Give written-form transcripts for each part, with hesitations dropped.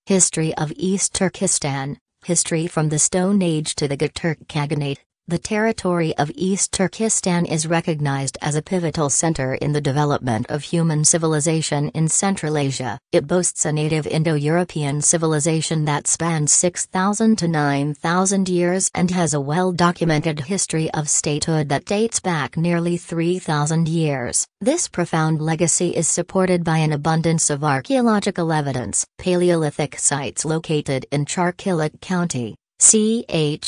History of East Turkestan. History from the Stone Age to the Gurturk Khaganate. The territory of East Turkestan is recognized as a pivotal center in the development of human civilization in Central Asia. It boasts a native Indo-European civilization that spans 6,000 to 9,000 years and has a well-documented history of statehood that dates back nearly 3,000 years. This profound legacy is supported by an abundance of archaeological evidence. Paleolithic sites located in Charqilik County, Chöchek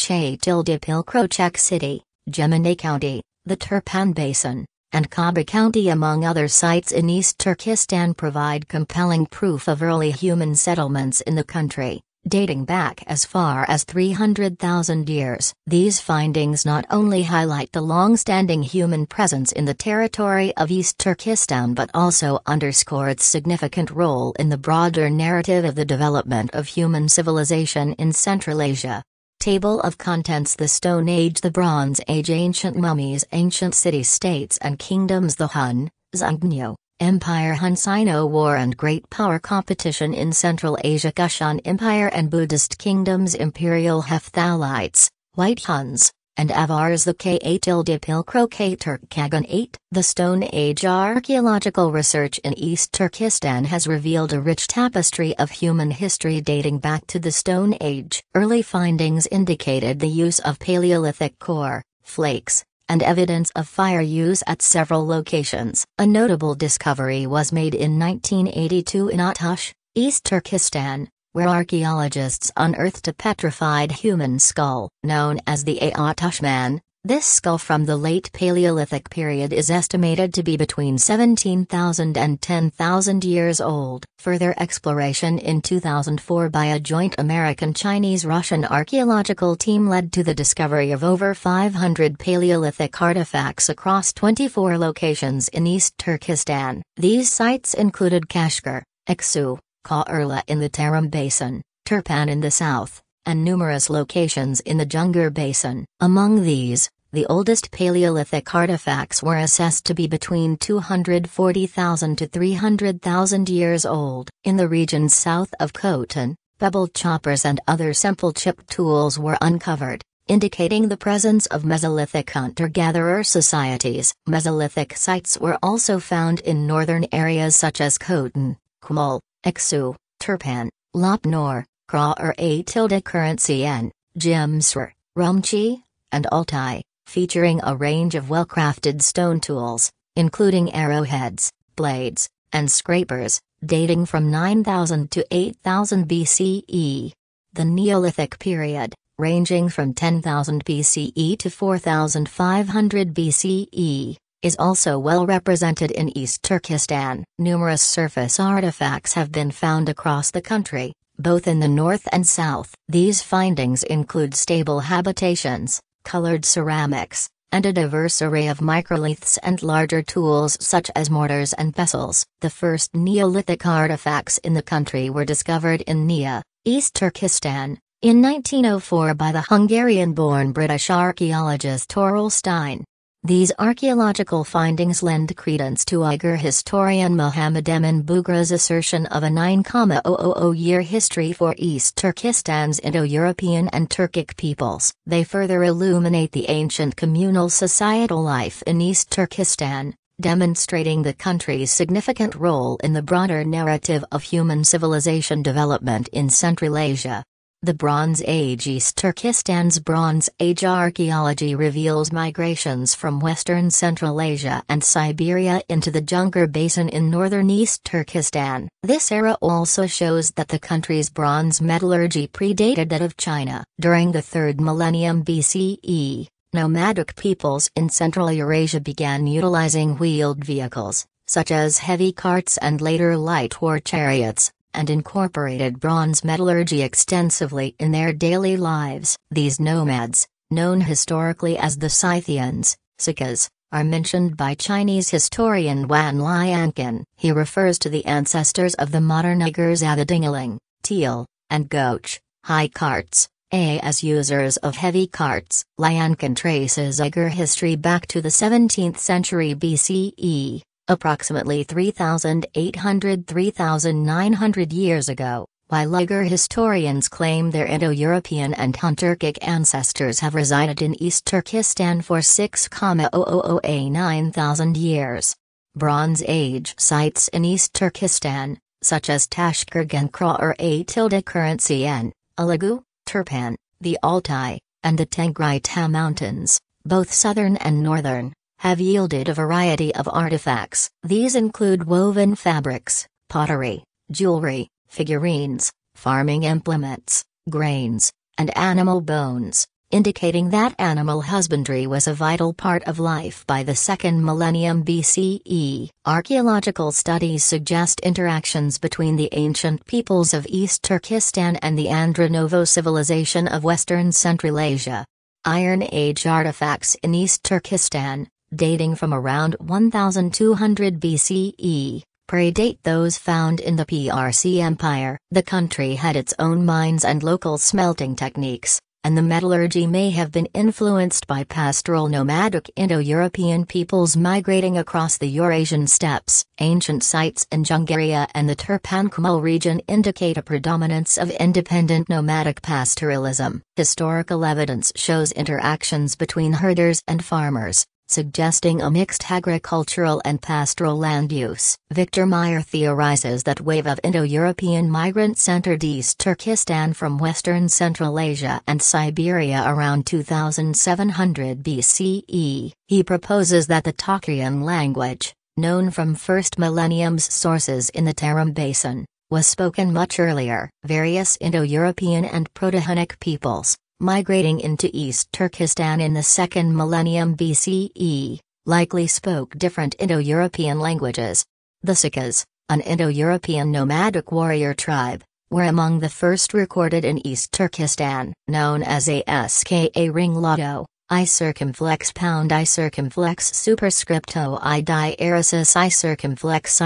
City, Jeminay County, the Turpan Basin, and Qaba County among other sites in East Turkestan provide compelling proof of early human settlements in the country, dating back as far as 300,000 years. These findings not only highlight the long-standing human presence in the territory of East Turkestan but also underscore its significant role in the broader narrative of the development of human civilization in Central Asia. Table of Contents: The Stone Age, the Bronze Age, Ancient Mummies, Ancient City-States and Kingdoms, the Hun, Zhongnyo Empire, Hun-Sino War and Great Power Competition in Central Asia, Kushan Empire and Buddhist Kingdoms, Imperial Hephthalites, White Huns, and Avars, the Ka-Tilde-Pilkro-K-Turk Khaganate. The Stone Age. Archaeological research in East Turkestan has revealed a rich tapestry of human history dating back to the Stone Age. Early findings indicated the use of Paleolithic core, flakes, and evidence of fire use at several locations. A notable discovery was made in 1982 in Atush, East Turkestan, where archaeologists unearthed a petrified human skull. Known as the Atush Man, this skull from the late Paleolithic period is estimated to be between 17,000 and 10,000 years old. Further exploration in 2004 by a joint American-Chinese-Russian archaeological team led to the discovery of over 500 Paleolithic artifacts across 24 locations in East Turkestan. These sites included Kashgar, Aksu, Ka in the Turpan Basin, Turpan in the south, and numerous locations in the Uyghur Basin. Among these, the oldest Paleolithic artifacts were assessed to be between 240,000 to 300,000 years old. In the regions south of Khotan, pebble choppers and other simple chip tools were uncovered, indicating the presence of Mesolithic hunter-gatherer societies. Mesolithic sites were also found in northern areas such as Khotan, Kumul, Aksu, Turpan, Lopnor, Kra-Tilde-Currency-N, Jimsar, Rumchi, and Altai, featuring a range of well-crafted stone tools, including arrowheads, blades, and scrapers, dating from 9000 to 8000 BCE. The Neolithic period, ranging from 10,000 BCE to 4500 BCE, is also well represented in East Turkestan. Numerous surface artifacts have been found across the country, both in the north and south. These findings include stable habitations, colored ceramics, and a diverse array of microliths and larger tools such as mortars and pestles. The first Neolithic artifacts in the country were discovered in Nia, East Turkestan, in 1904 by the Hungarian-born British archaeologist Toril Stein. These archaeological findings lend credence to Uyghur historian Muhammad Emin Bugra's assertion of a 9,000-year history for East Turkestan's Indo-European and Turkic peoples. They further illuminate the ancient communal societal life in East Turkestan, demonstrating the country's significant role in the broader narrative of human civilization development in Central Asia. The Bronze Age. East Turkestan's Bronze Age archaeology reveals migrations from western Central Asia and Siberia into the Uyghur Basin in northern East Turkestan. This era also shows that the country's bronze metallurgy predated that of China. During the 3rd millennium BCE, nomadic peoples in Central Eurasia began utilizing wheeled vehicles, such as heavy carts and later light war chariots, and incorporated bronze metallurgy extensively in their daily lives. These nomads, known historically as the Scythians, Sikas, are mentioned by Chinese historian Wan Lianqin. He refers to the ancestors of the modern Uyghurs as the Dingaling, Teal, and Goch, high carts, as users of heavy carts. Lianqin traces Uyghur history back to the 17th century BCE, approximately 3,800–3,900 years ago, while Uyghur historians claim their Indo-European and Hun-Turkic ancestors have resided in East Turkestan for 6,000–9,000 years. Bronze Age sites in East Turkestan, such as Tashkurgan Kra currency N, Alagu, Turpan, the Altai, and the Tengrita Mountains, both southern and northern, have yielded a variety of artifacts. These include woven fabrics, pottery, jewelry, figurines, farming implements, grains, and animal bones, indicating that animal husbandry was a vital part of life by the 2nd millennium BCE. Archaeological studies suggest interactions between the ancient peoples of East Turkestan and the Andronovo civilization of Western Central Asia. Iron Age artifacts in East Turkestan, dating from around 1200 BCE, predate those found in the PRC Empire. The country had its own mines and local smelting techniques, and the metallurgy may have been influenced by pastoral nomadic Indo-European peoples migrating across the Eurasian steppes. Ancient sites in Jungaria and the Turpan region indicate a predominance of independent nomadic pastoralism. Historical evidence shows interactions between herders and farmers, suggesting a mixed agricultural and pastoral land use. Victor Meyer theorizes that wave of Indo-European migrants entered East Turkestan from Western Central Asia and Siberia around 2700 BCE. He proposes that the Tocharian language, known from first millennium's sources in the Tarim Basin, was spoken much earlier. Various Indo-European and Proto-Hunnic peoples, migrating into East Turkestan in the 2nd millennium BCE, likely spoke different Indo-European languages. The Sikas, an Indo-European nomadic warrior tribe, were among the first recorded in East Turkestan. Known as Aska ring lotto, I circumflex pound I circumflex superscripto I diaresis I circumflex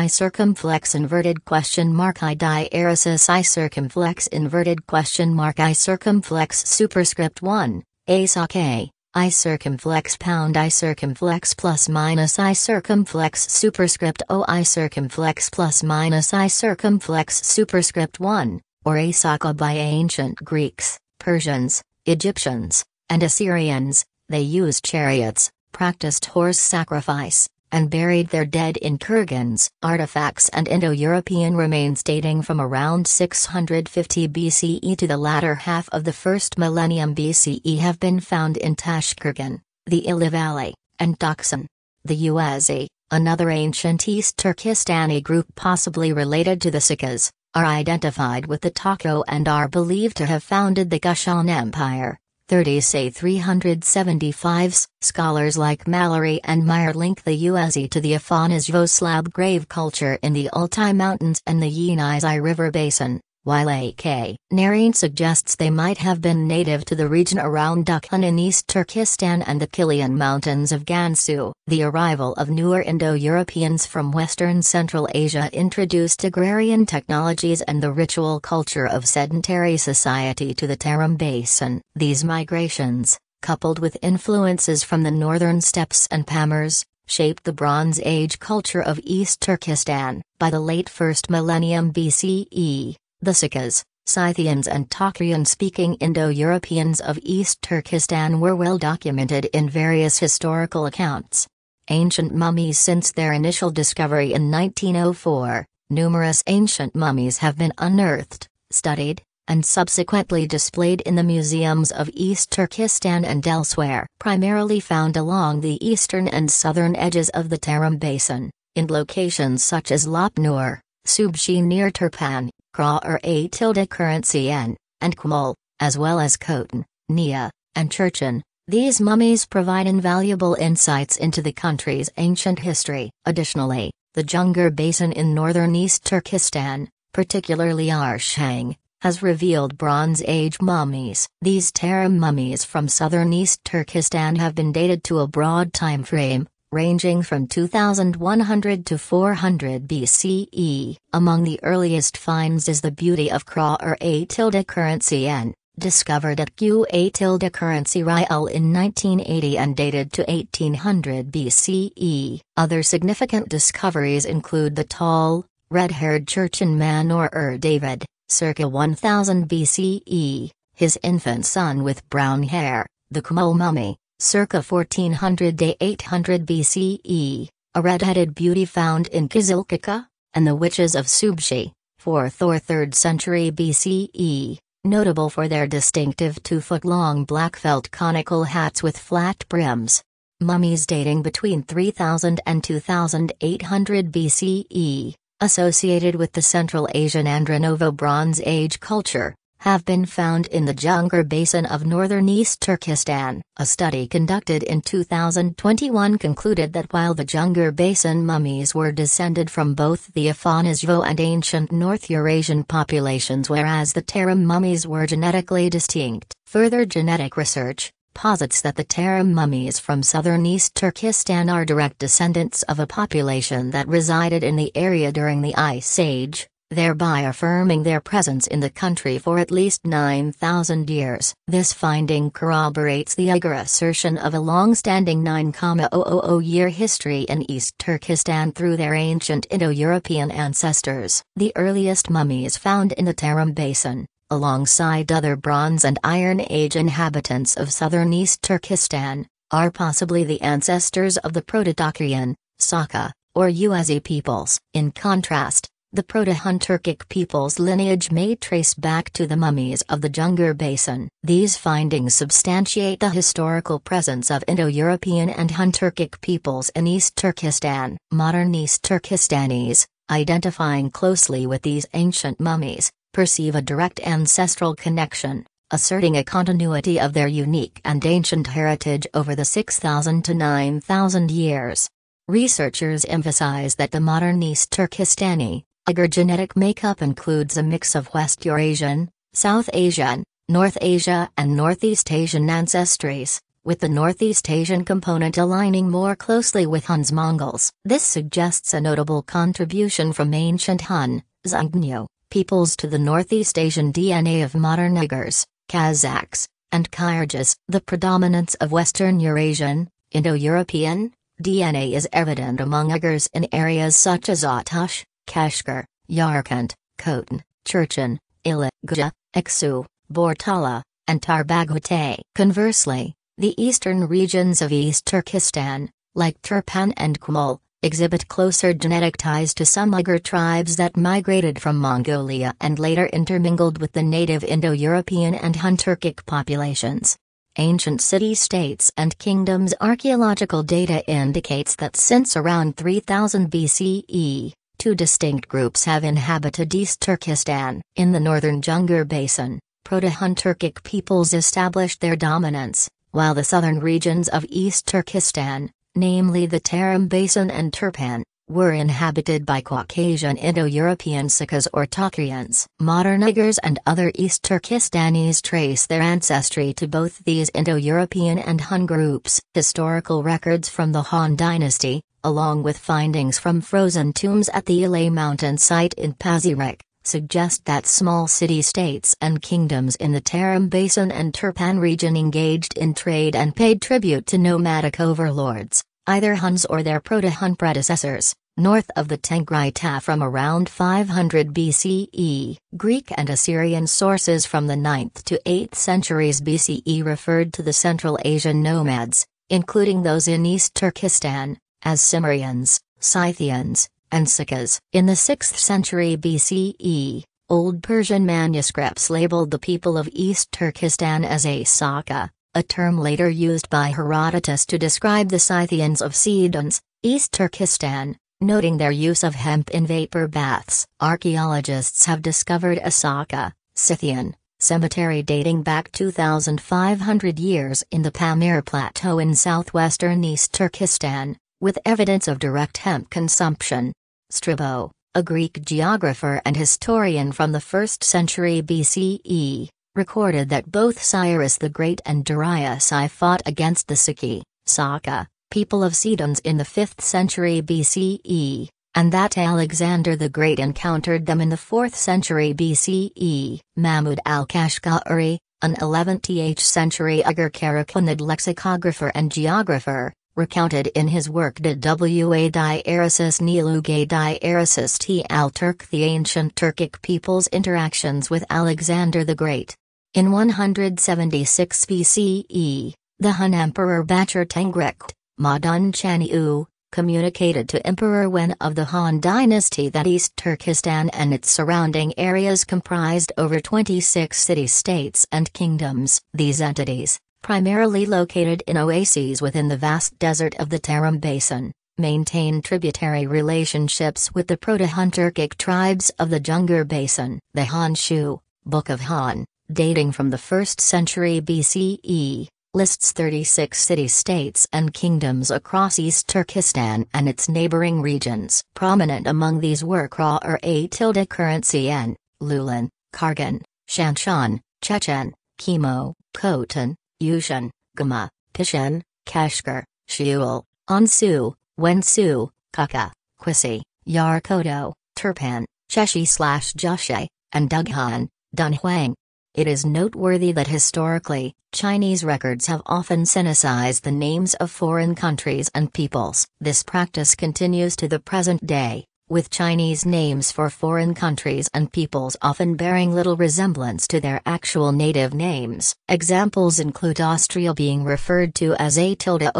inverted question mark I diaresis I circumflex inverted question mark I circumflex superscript 1, Asake, I circumflex pound I circumflex plus minus I circumflex superscript O I circumflex plus minus I circumflex superscript 1, or Asaka by ancient Greeks, Persians, Egyptians, and Assyrians. They used chariots, practiced horse sacrifice, and buried their dead in kurgans. Artifacts and Indo-European remains dating from around 650 BCE to the latter half of the 1st millennium BCE have been found in Tashkurgan, the Ili Valley, and Doksan. The Uazi, another ancient East Turkestani group possibly related to the Sikas, are identified with the Taku and are believed to have founded the Kushan Empire. 30 say 375s. Scholars like Mallory and Meyer link the Uazi to the Afanasvoslav grave culture in the Altai Mountains and the Yenisei River Basin, while A.K. Narine suggests they might have been native to the region around Dukhan in East Turkestan and the Kilian Mountains of Gansu. The arrival of newer Indo-Europeans from Western Central Asia introduced agrarian technologies and the ritual culture of sedentary society to the Tarim Basin. These migrations, coupled with influences from the northern steppes and Pamirs, shaped the Bronze Age culture of East Turkestan. By the late 1st millennium BCE, the Sikas, Scythians and Tocharian-speaking Indo-Europeans of East Turkestan were well documented in various historical accounts. Ancient mummies. Since their initial discovery in 1904, numerous ancient mummies have been unearthed, studied, and subsequently displayed in the museums of East Turkestan and elsewhere. Primarily found along the eastern and southern edges of the Tarim Basin, in locations such as Lopnur, Subshi near Turpan, Kra currency N, and Kmul, as well as Khotan, Nia, and Churchin. These mummies provide invaluable insights into the country's ancient history. Additionally, the Jungar Basin in northern East Turkestan, particularly Arshang, has revealed Bronze Age mummies. These Tarim mummies from southern East Turkestan have been dated to a broad time frame, ranging from 2100 to 400 BCE. Among the earliest finds is the beauty of Kra currency N, discovered at Qa currency Ryal in 1980 and dated to 1800 BCE. Other significant discoveries include the tall, red-haired Churchin man or David, circa 1000 BCE, his infant son with brown hair, the Qaba mummy, circa 1400 to 800 BCE, a red-headed beauty found in Qizilkaka, and the witches of Subshi, 4th or 3rd century BCE, notable for their distinctive 2-foot-long black felt conical hats with flat brims. Mummies dating between 3000 and 2800 BCE, associated with the Central Asian Andronovo Bronze Age culture, have been found in the Jeminay Basin of northern East Turkestan. A study conducted in 2021 concluded that while the Jeminay Basin mummies were descended from both the Afghanistan and ancient North Eurasian populations, whereas the Tarim mummies were genetically distinct. Further genetic research posits that the Tarim mummies from southern East Turkestan are direct descendants of a population that resided in the area during the Ice Age, thereby affirming their presence in the country for at least 9,000 years. This finding corroborates the Uyghur assertion of a long-standing 9,000-year history in East Turkestan through their ancient Indo-European ancestors. The earliest mummies found in the Tarim Basin, alongside other Bronze and Iron Age inhabitants of southern East Turkestan, are possibly the ancestors of the Proto-Tocharian, Saka, or Uazi peoples. In contrast, the Proto-Hun Turkic peoples' lineage may trace back to the mummies of the Jeminay Basin. These findings substantiate the historical presence of Indo-European and Hun Turkic peoples in East Turkestan. Modern East Turkestanis, identifying closely with these ancient mummies, perceive a direct ancestral connection, asserting a continuity of their unique and ancient heritage over the 6,000 to 9,000 years. Researchers emphasize that the modern East Turkestani Uyghur genetic makeup includes a mix of West Eurasian, South Asian, North Asia and Northeast Asian ancestries, with the Northeast Asian component aligning more closely with Hun's Mongols. This suggests a notable contribution from ancient Hun, Zhangnu, peoples to the Northeast Asian DNA of modern Uyghurs, Kazakhs, and Kyrgyz. The predominance of Western Eurasian, Indo-European, DNA is evident among Uyghurs in areas such as Atush, Kashgar, Yarkand, Khotan, Chechen, Ilagja, Aksu, Bortala, and Tarbagute. Conversely, the eastern regions of East Turkestan, like Turpan and Kumul, exhibit closer genetic ties to some Uyghur tribes that migrated from Mongolia and later intermingled with the native Indo-European and Hun Turkic populations. Ancient city-states and kingdoms archaeological data indicates that since around 3000 BCE, two distinct groups have inhabited East Turkestan. In the northern Jeminay Basin, Proto-Hun Turkic peoples established their dominance, while the southern regions of East Turkestan, namely the Tarim Basin and Turpan, were inhabited by Caucasian Indo-European Sakas or Tocharians. Modern Uyghurs and other East Turkestanis trace their ancestry to both these Indo-European and Hun groups. Historical records from the Han dynasty, along with findings from frozen tombs at the Ilay mountain site in Pazyryk, suggest that small city-states and kingdoms in the Tarim Basin and Turpan region engaged in trade and paid tribute to nomadic overlords, either Huns or their Proto-Hun predecessors, north of the Tigray from around 500 BCE. Greek and Assyrian sources from the 9th to 8th centuries BCE referred to the Central Asian nomads, including those in East Turkestan, as Cimmerians, Scythians, and Sakas. In the 6th century BCE, Old Persian manuscripts labeled the people of East Turkestan as a Saka, a term later used by Herodotus to describe the Scythians of Sidons, East Turkestan, noting their use of hemp in vapor baths. Archaeologists have discovered a Saka, Scythian, cemetery dating back 2,500 years in the Pamir Plateau in southwestern East Turkestan, with evidence of direct hemp consumption. Strabo, a Greek geographer and historian from the 1st century BCE, recorded that both Cyrus the Great and Darius I fought against the Saki, Saka, people of Sidons in the 5th century BCE, and that Alexander the Great encountered them in the 4th century BCE. Mahmud al-Kashgari, an 11th century Uyghur Karakunid lexicographer and geographer, recounted in his work De Wa Diaresis Niluge Diaresis T. al-Turk the ancient Turkic people's interactions with Alexander the Great. In 176 BCE, the Han Emperor Bachar Tengricht, Madun Chaniu, communicated to Emperor Wen of the Han dynasty that East Turkistan and its surrounding areas comprised over 26 city-states and kingdoms. These entities, primarily located in oases within the vast desert of the Turpan Basin, maintain tributary relationships with the Proto-Han Turkic tribes of the Uyghur Basin. The Han Shu, Book of Han, dating from the 1st century BCE, lists 36 city-states and kingdoms across East Turkistan and its neighboring regions. Prominent among these were Qaba County, Lulan, Kargan, Shanshan, Chechen, Kemo, Khotan, Yushan, Gama, Pishan, Kashgar, Shiul, Ansu, Wensu, Kaka, Kwisi, Yarkoto, Turpan, Cheshi/Jushe, and Dughan, Dunhuang. It is noteworthy that historically, Chinese records have often sinicized the names of foreign countries and peoples. This practice continues to the present day, with Chinese names for foreign countries and peoples often bearing little resemblance to their actual native names. Examples include Austria being referred to as A-Oda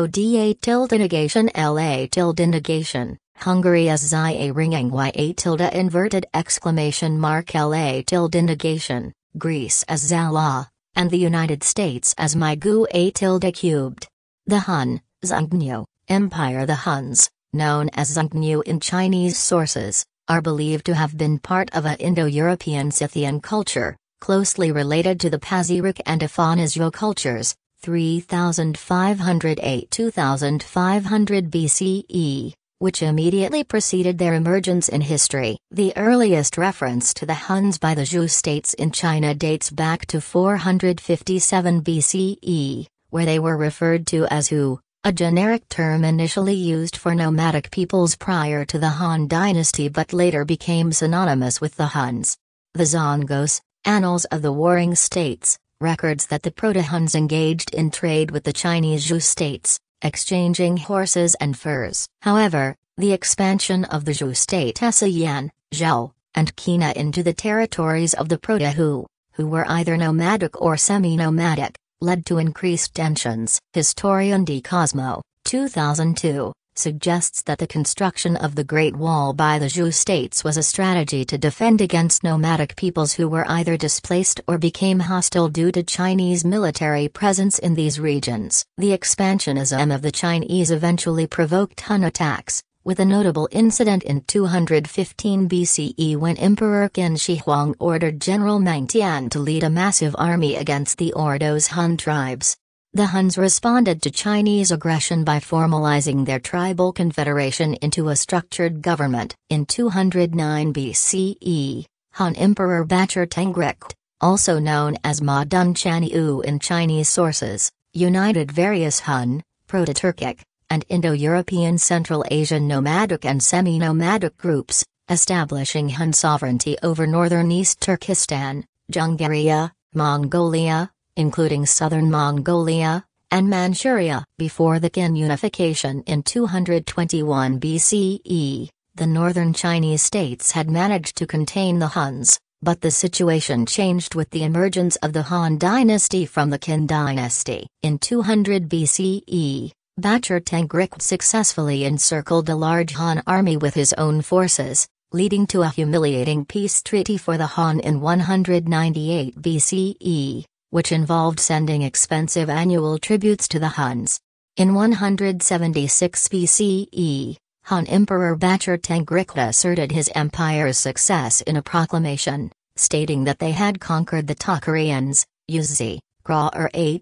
negation La negation, Hungary as Zia ringing Ya inverted exclamation mark La negation, Greece as Zala, and the United States as Migu A cubed. The Han, Xiongnu, Empire. The Huns, known as Xiongnu in Chinese sources, are believed to have been part of an Indo-European Scythian culture, closely related to the Pazyryk and Afanasyo cultures, 3508–2500 BCE, which immediately preceded their emergence in history. The earliest reference to the Huns by the Zhou states in China dates back to 457 BCE, where they were referred to as Hu, a generic term initially used for nomadic peoples prior to the Han dynasty but later became synonymous with the Huns. The Zongos, Annals of the Warring States, records that the Proto-Huns engaged in trade with the Chinese Zhou states, exchanging horses and furs. However, the expansion of the Zhou state Yan, Zhou, and Qina into the territories of the Proto-Hu, who were either nomadic or semi-nomadic, led to increased tensions. Historian D. Cosmo, 2002, suggests that the construction of the Great Wall by the Zhou states was a strategy to defend against nomadic peoples who were either displaced or became hostile due to Chinese military presence in these regions. The expansionism of the Chinese eventually provoked Han attacks, with a notable incident in 215 BCE when Emperor Qin Shi Huang ordered General Meng Tian to lead a massive army against the Ordos Han tribes. The Huns responded to Chinese aggression by formalizing their tribal confederation into a structured government. In 209 BCE, Han Emperor Bachar Tengricht, also known as Ma Dun Chaniu in Chinese sources, united various Han, Proto-Turkic, and Indo-European Central Asian nomadic and semi-nomadic groups, establishing Han sovereignty over northern East Turkistan, Jungaria, Mongolia, including southern Mongolia, and Manchuria. Before the Qin unification in 221 BCE, the northern Chinese states had managed to contain the Huns, but the situation changed with the emergence of the Han dynasty from the Qin dynasty. In 200 BCE, Bachar Tengricht successfully encircled a large Han army with his own forces, leading to a humiliating peace treaty for the Han in 198 BCE. Which involved sending expensive annual tributes to the Huns. In 176 BCE, Han Emperor Bachar Tengricht asserted his empire's success in a proclamation, stating that they had conquered the Tocharians, Yuzi, Gra-A-N,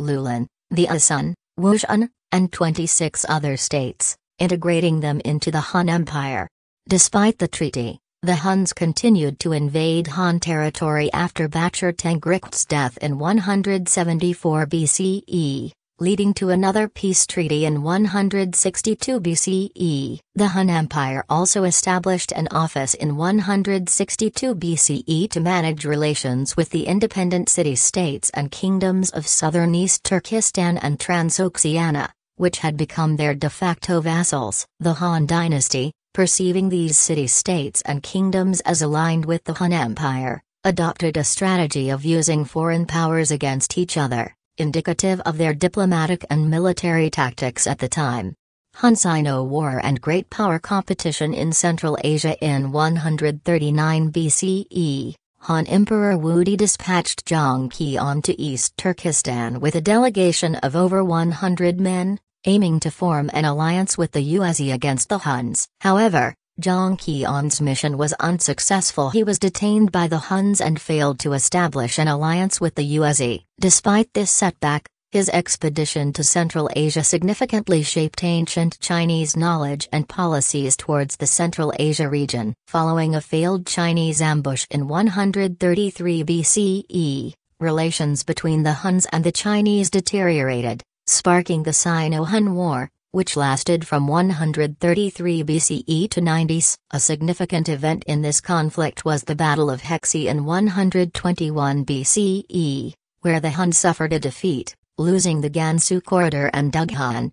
Lulan, the Asun, Wushan, and 26 other states, integrating them into the Han Empire. Despite the treaty, the Huns continued to invade Han territory after Bachar Tengricht's death in 174 BCE, leading to another peace treaty in 162 BCE. The Han Empire also established an office in 162 BCE to manage relations with the independent city-states and kingdoms of southern East Turkestan and Transoxiana, which had become their de facto vassals. The Han dynasty, perceiving these city-states and kingdoms as aligned with the Han Empire, adopted a strategy of using foreign powers against each other, indicative of their diplomatic and military tactics at the time. Han-Sino War and Great Power Competition in Central Asia. In 139 BCE, Han Emperor Wudi dispatched Zhang Qian to East Turkestan with a delegation of over 100 men, aiming to form an alliance with the Yuezhi against the Huns. However, Zhang Qian's mission was unsuccessful. He was detained by the Huns and failed to establish an alliance with the Yuezhi. Despite this setback, his expedition to Central Asia significantly shaped ancient Chinese knowledge and policies towards the Central Asia region. Following a failed Chinese ambush in 133 BCE, relations between the Huns and the Chinese deteriorated, sparking the Sino-Han War, which lasted from 133 BCE to 90s. A significant event in this conflict was the Battle of Hexi in 121 BCE, where the Han suffered a defeat, losing the Gansu corridor and Dunhuang,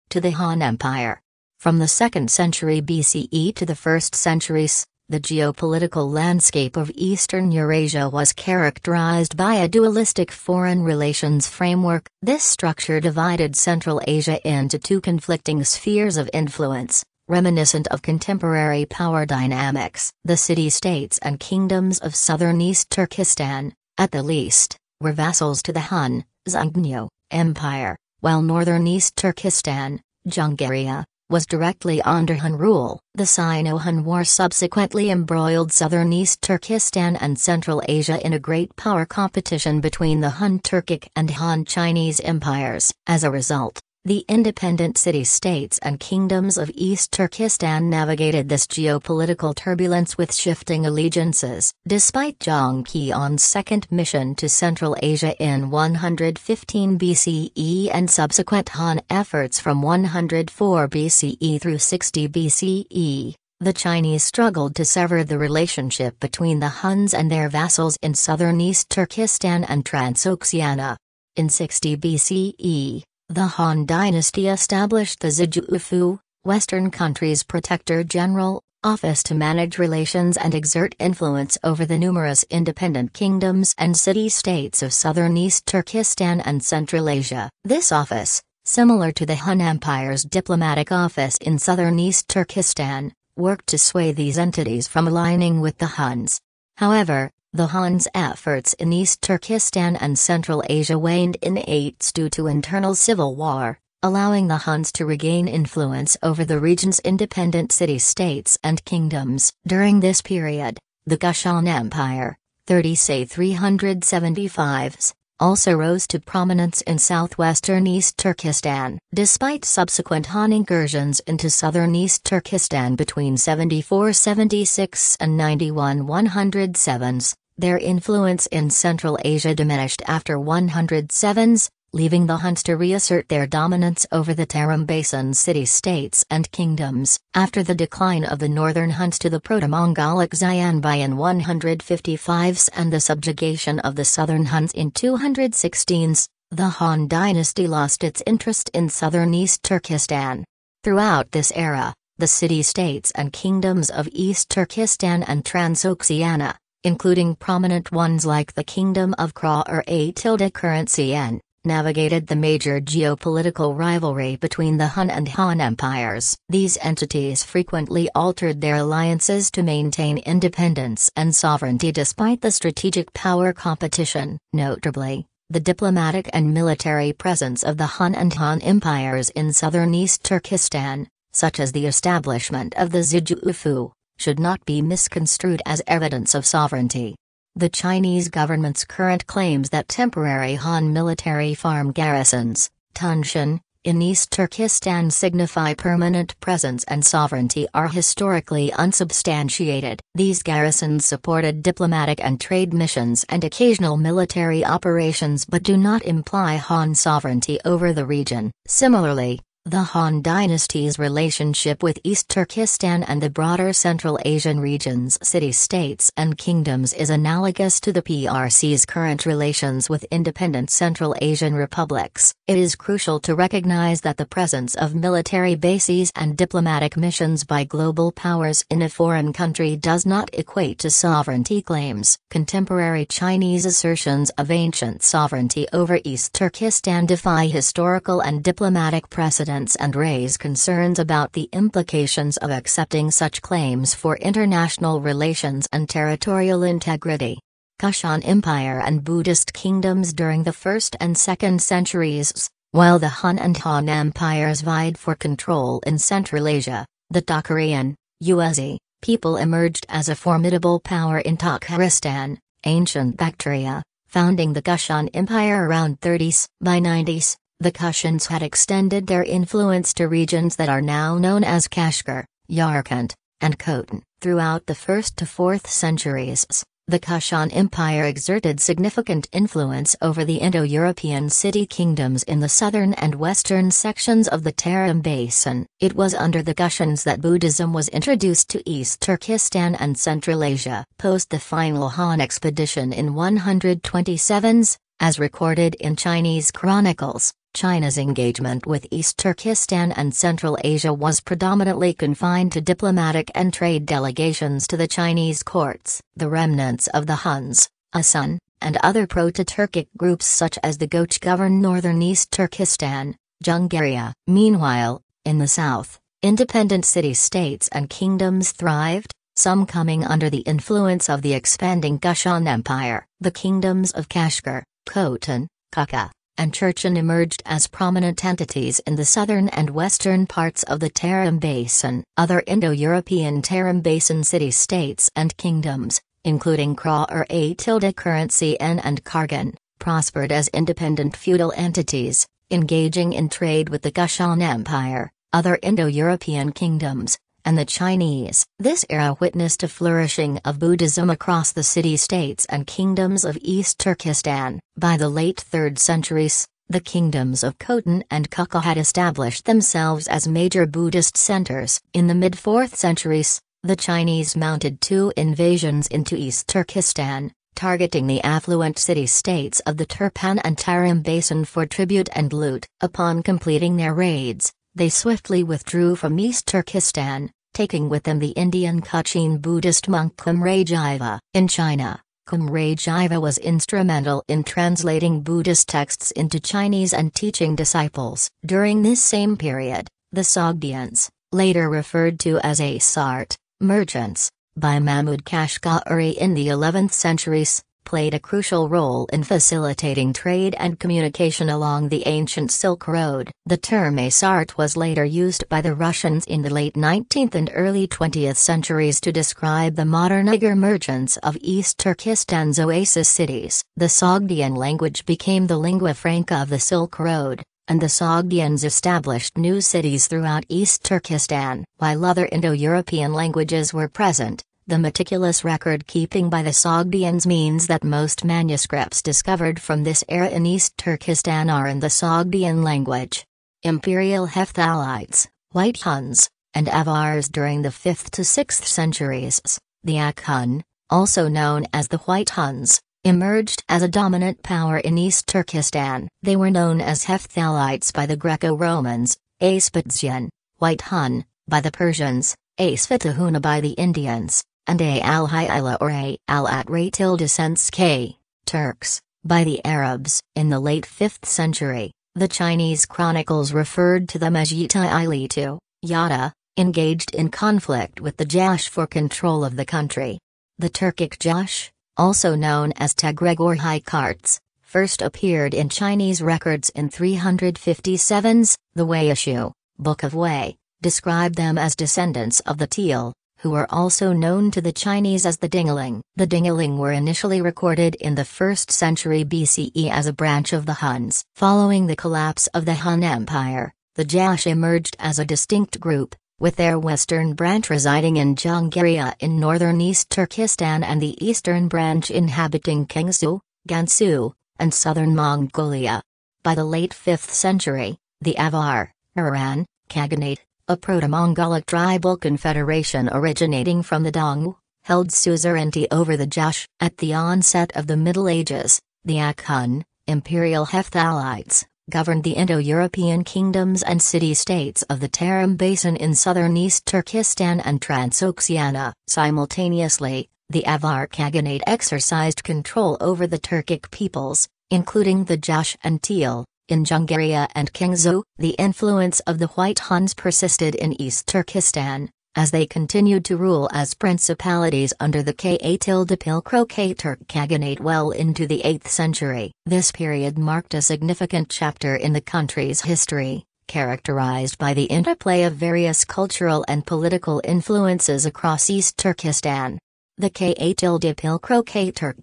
to the Han Empire. From the 2nd century BCE to the 1st centuries, the geopolitical landscape of Eastern Eurasia was characterized by a dualistic foreign relations framework. This structure divided Central Asia into two conflicting spheres of influence, reminiscent of contemporary power dynamics. The city-states and kingdoms of southern East Turkestan, at the least, were vassals to the Han, Zhongnyo, Empire, while northern East Turkestan, Jungaria, was directly under Han rule. The Sino-Han War subsequently embroiled southern East Turkestan and Central Asia in a great power competition between the Han Turkic and Han Chinese empires. As a result, the independent city-states and kingdoms of East Turkestan navigated this geopolitical turbulence with shifting allegiances. Despite Zhang Qian's second mission to Central Asia in 115 BCE and subsequent Han efforts from 104 BCE through 60 BCE, the Chinese struggled to sever the relationship between the Huns and their vassals in southern East Turkestan and Transoxiana. In 60 BCE, the Han dynasty established the Zijufu, Western countries' protector general, office to manage relations and exert influence over the numerous independent kingdoms and city-states of southern East Turkestan and Central Asia. This office, similar to the Han Empire's diplomatic office in southern East Turkestan, worked to sway these entities from aligning with the Huns. However, the Han's efforts in East Turkestan and Central Asia waned in '8s due to internal civil war, allowing the Huns to regain influence over the region's independent city-states and kingdoms. During this period, the Kushan Empire, 375s, also rose to prominence in southwestern East Turkestan. Despite subsequent Han incursions into southern East Turkestan between 74-76 and 91-107s, their influence in Central Asia diminished after 107s, leaving the Huns to reassert their dominance over the Turpan Basin city-states and kingdoms. After the decline of the northern Huns to the Proto-Mongolic Xianbei in 155s and the subjugation of the southern Huns in 216s, the Han dynasty lost its interest in southern East Turkestan. Throughout this era, the city-states and kingdoms of East Turkestan and Transoxiana, including prominent ones like the Kingdom of Kra or A-Currency, navigated the major geopolitical rivalry between the Han and Han empires. These entities frequently altered their alliances to maintain independence and sovereignty despite the strategic power competition. Notably, the diplomatic and military presence of the Han and Han empires in southern East Turkestan, such as the establishment of the Zijufu, should not be misconstrued as evidence of sovereignty. The Chinese government's current claims that temporary Han military farm garrisons, Tunshan, in East Turkestan signify permanent presence and sovereignty are historically unsubstantiated. These garrisons supported diplomatic and trade missions and occasional military operations but do not imply Han sovereignty over the region. Similarly, the Han dynasty's relationship with East Turkestan and the broader Central Asian region's city-states and kingdoms is analogous to the PRC's current relations with independent Central Asian republics. It is crucial to recognize that the presence of military bases and diplomatic missions by global powers in a foreign country does not equate to sovereignty claims. Contemporary Chinese assertions of ancient sovereignty over East Turkestan defy historical and diplomatic precedent and raise concerns about the implications of accepting such claims for international relations and territorial integrity. Kushan Empire and Buddhist kingdoms during the 1st and 2nd centuries. While the Hun and Han empires vied for control in Central Asia, the Tocharian, Yuezhi, people emerged as a formidable power in Turkestan, ancient Bactria, founding the Kushan Empire around 30s. By 90s, the Kushans had extended their influence to regions that are now known as Kashgar, Yarkand, and Khotan. Throughout the 1st to 4th centuries, the Kushan Empire exerted significant influence over the Indo-European city kingdoms in the southern and western sections of the Turpan Basin. It was under the Kushans that Buddhism was introduced to East Turkestan and Central Asia. Post the final Han expedition in 127s, as recorded in Chinese chronicles, China's engagement with East Turkestan and Central Asia was predominantly confined to diplomatic and trade delegations to the Chinese courts. The remnants of the Huns, Asun, and other proto-Turkic groups such as the Goch governed northern East Turkestan, Jungaria. Meanwhile, in the south, independent city-states and kingdoms thrived, some coming under the influence of the expanding Kushan Empire. The kingdoms of Kashgar, Khotan, Kaka, and Churchan emerged as prominent entities in the southern and western parts of the Turpan Basin. Other Indo-European Turpan Basin city-states and kingdoms, including Kra currency and Kargan, prospered as independent feudal entities, engaging in trade with the Kushan Empire, other Indo-European kingdoms, and the Chinese. This era witnessed a flourishing of Buddhism across the city-states and kingdoms of East Turkestan. By the late 3rd centuries, the kingdoms of Khotan and Kaka had established themselves as major Buddhist centers. In the mid-4th centuries, the Chinese mounted 2 invasions into East Turkestan, targeting the affluent city-states of the Turpan and Turpan Basin for tribute and loot. Upon completing their raids, they swiftly withdrew from East Turkestan, taking with them the Indian Kachin Buddhist monk Kumre Jiva. In China, Kumre Jiva was instrumental in translating Buddhist texts into Chinese and teaching disciples. During this same period, the Sogdians, later referred to as Asart, merchants, by Mahmud Kashgari in the 11th centuries, played a crucial role in facilitating trade and communication along the ancient Silk Road. The term Asart was later used by the Russians in the late 19th and early 20th centuries to describe the modern Uyghur merchants of East Turkestan's oasis cities. The Sogdian language became the lingua franca of the Silk Road, and the Sogdians established new cities throughout East Turkestan. While other Indo-European languages were present, the meticulous record-keeping by the Sogdians means that most manuscripts discovered from this era in East Turkestan are in the Sogdian language. Imperial Hephthalites, White Huns, and Avars during the 5th to 6th centuries, the Ak Hun, also known as the White Huns, emerged as a dominant power in East Turkestan. They were known as Hephthalites by the Greco-Romans, Aspetzian, White Hun, by the Persians, Asfatahuna by the Indians, and al-Hayla or al-At-K, Turks, by the Arabs. In the late 5th century, the Chinese chronicles referred to them as Yita-Ilitu, Yata, engaged in conflict with the Jash for control of the country. The Turkic Jash, also known as Tagreg or Haikarts, first appeared in Chinese records in 357s. The Wei issue, Book of Wei, described them as descendants of the Teal, who were also known to the Chinese as the Dingaling. The Dingaling were initially recorded in the 1st century BCE as a branch of the Huns. Following the collapse of the Hun Empire, the Jash emerged as a distinct group, with their western branch residing in Jungaria in northern East Turkestan and the eastern branch inhabiting Kangsu, Gansu, and southern Mongolia. By the late 5th century, the Avar, Iran, Khaganate, a proto-Mongolic tribal confederation originating from the Dong, held suzerainty over the Jash. At the onset of the Middle Ages, the Ak-Hun, imperial Hephthalites, governed the Indo-European kingdoms and city-states of the Turpan Basin in southern East Turkestan and Transoxiana. Simultaneously, the Avar Khaganate exercised control over the Turkic peoples, including the Jash and Teal, in Jungaria and Kangsu. The influence of the White Huns persisted in East Turkestan, as they continued to rule as principalities under the Ka-Tilde-Turk Khaganate well into the 8th century. This period marked a significant chapter in the country's history, characterized by the interplay of various cultural and political influences across East Turkestan. The Ka-Turk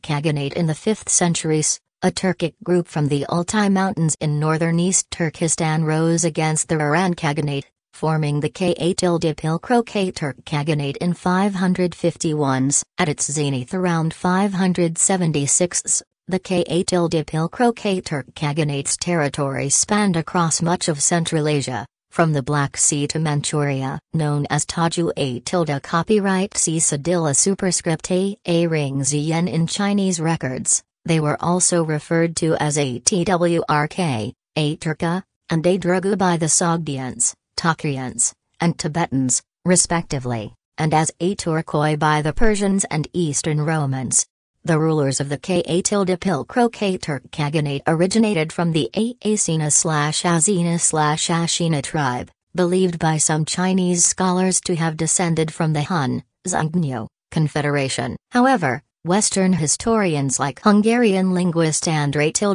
Khaganate in the 5th century, a Turkic group from the Altai Mountains in northern East Turkestan, rose against the Iran Khaganate, forming the Ka-Turk Khaganate in 551. At its zenith around 576, the Ka-Turk Khaganate's territory spanned across much of Central Asia, from the Black Sea to Manchuria. Known as Taju copyright C. Sedilla superscript A ring Zn in Chinese records. They were also referred to as Atwrk, Aturka, and Adrugu by the Sogdians, Takrians, and Tibetans, respectively, and as Aturkoi by the Persians and Eastern Romans. The rulers of the Ka-Turk Khaganate originated from the Asina/Azina/Ashina tribe, believed by some Chinese scholars to have descended from the Hun, Zhangnu, Confederation. However, Western historians like Hungarian linguist Andrei !SR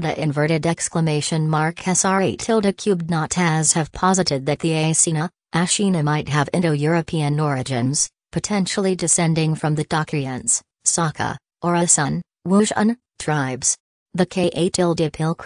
have posited that the Ashina might have Indo-European origins, potentially descending from the Takrians, Saka, Orasan, Wushan tribes. The Ka-Turk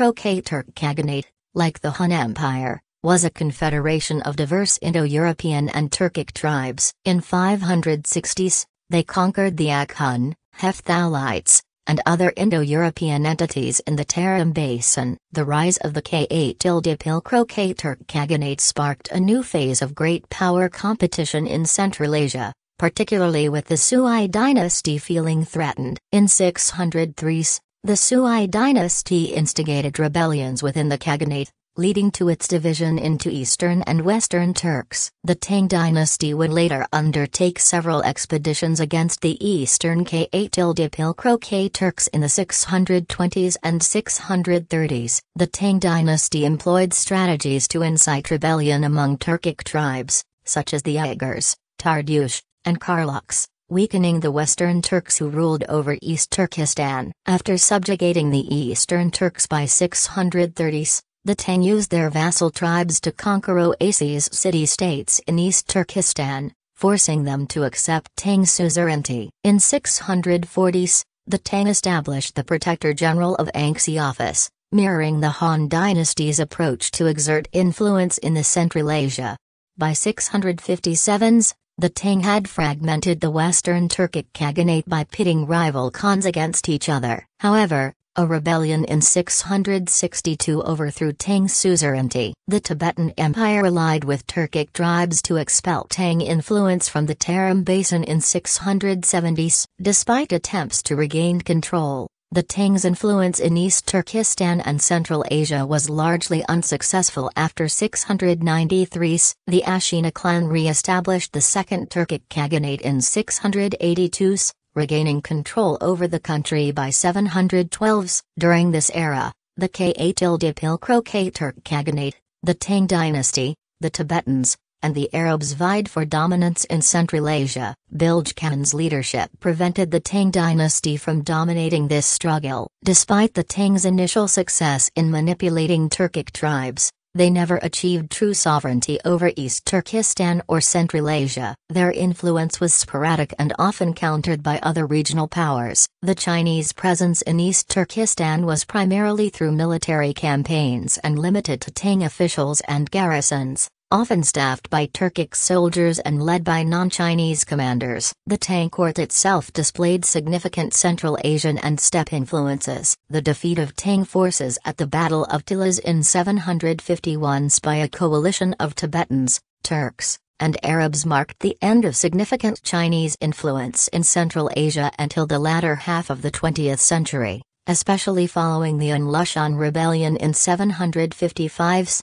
Khaganate, like the Hun Empire, was a confederation of diverse Indo-European and Turkic tribes. In 560s, they conquered the Ak-Hun, Hephthalites, and other Indo-European entities in the Turpan Basin. The rise of the Ka-Turk Khaganate sparked a new phase of great power competition in Central Asia, particularly with the Sui dynasty feeling threatened. In 603, the Sui dynasty instigated rebellions within the Khaganate, leading to its division into Eastern and Western Turks. The Tang dynasty would later undertake several expeditions against the Eastern Ka-Turks in the 620s and 630s. The Tang dynasty employed strategies to incite rebellion among Turkic tribes, such as the Uyghurs, Tardush, and Karluks, weakening the Western Turks who ruled over East Turkestan. After subjugating the Eastern Turks by 630s, the Tang used their vassal tribes to conquer oases city-states in East Turkestan, forcing them to accept Tang suzerainty. In 640s, the Tang established the Protector General of Anxi office, mirroring the Han dynasty's approach to exert influence in the Central Asia. By 657s, the Tang had fragmented the Western Turkic Khaganate by pitting rival khans against each other. However, a rebellion in 662 overthrew Tang suzerainty. The Tibetan Empire allied with Turkic tribes to expel Tang influence from the Turpan Basin in 670s. Despite attempts to regain control, the Tang's influence in East Turkestan and Central Asia was largely unsuccessful. After 693s, the Ashina clan re-established the Second Turkic Khaganate in 682s, regaining control over the country by 712s. During this era, the Ka-Turk Khaganate, the Tang dynasty, the Tibetans, and the Arabs vied for dominance in Central Asia. Bilge Khan's leadership prevented the Tang dynasty from dominating this struggle. Despite the Tang's initial success in manipulating Turkic tribes, They never achieved true sovereignty over East Turkistan or Central Asia. Their influence was sporadic and often countered by other regional powers. The Chinese presence in East Turkistan was primarily through military campaigns and limited to Tang officials and garrisons, often staffed by Turkic soldiers and led by non-Chinese commanders. The Tang court itself displayed significant Central Asian and steppe influences. The defeat of Tang forces at the Battle of Tilas in 751 by a coalition of Tibetans, Turks, and Arabs marked the end of significant Chinese influence in Central Asia until the latter half of the 20th century, especially following the An Lushan rebellion in 755.